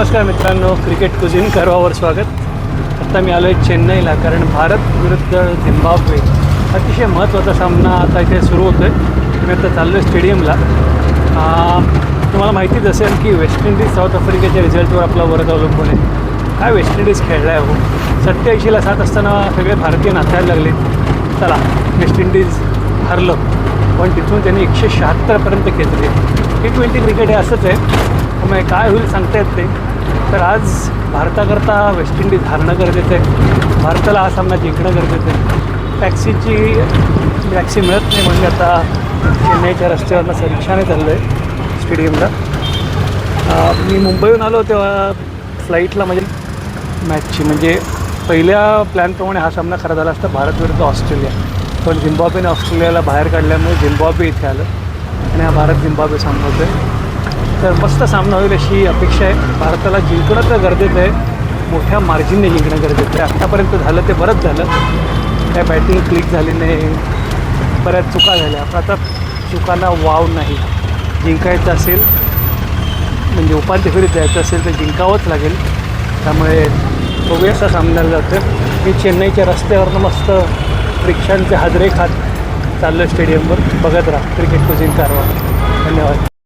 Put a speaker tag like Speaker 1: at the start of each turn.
Speaker 1: नमस्कार मित्रांनो, क्रिकेट कुझिन कारवावर स्वागत. आत्ता मी आलो आहे चेन्नईला, कारण भारत विरुद्ध झिम्बाब्वे अतिशय महत्त्वाचा सामना आता इथे सुरू होतो आहे. मी आता चाललो आहे स्टेडियमला. तुम्हाला माहितीच असेल की वेस्ट इंडिज साऊथ आफ्रिकेच्या रिझल्टवर आपला वर्ग अवलंबून आहे. काय वेस्ट इंडिज खेळला आहे हो. 87ला 7 असताना सगळे भारतीय नाचायला लागले. चला, वेस्ट इंडिज हरलं, पण तिथून त्यांनी 176पर्यंत खेचले. T20 क्रिकेट हे असंच आहे, त्यामुळे काय होईल सांगता येत नाही. तर आज भारताकरता वेस्ट इंडिज हारणं गरजेचं आहे. भारताला हा सामना जिंकणं गरजेचं आहे. टॅक्सी मिळत नाही, म्हणजे आता चेन्नईच्या रस्त्यावरनं रिक्षाने चाललो आहे स्टेडियमला. मी मुंबईहून आलो तेव्हा फ्लाईटला म्हणजे मॅचची म्हणजे पहिल्या प्लॅनप्रमाणे हा सामना खरा झाला असता, भारत विरुद्ध ऑस्ट्रेलिया. पण झिम्बाब्वेने ऑस्ट्रेलियाला बाहेर काढल्यामुळे झिम्बाब्वे इथे आलं आणि हा भारत झिम्बाब्वे सामना होतो आहे. तर मस्त सामना होईल अशी अपेक्षा आहे. भारताला जिंकणं तर गरजेचं आहे, मोठ्या मार्जिनने जिंकणं गरजेचं आहे. आत्तापर्यंत झालं ते बरंच झालं. काय बॅटिंग क्लिक झाली नाही, बऱ्याच चुका झाल्या. पण आता चुकांना वाव नाही. जिंकायचं असेल म्हणजे उपांत्य फेरीत जायचं असेल तर जिंकावंच लागेल. त्यामुळे बघूया सामन्याला जातं. मी चेन्नईच्या रस्त्यावरनं मस्त रिक्षांचे हादरे खात चाललं स्टेडियमवर. बघत राहा क्रिकेट कुझिन कारवा. धन्यवाद.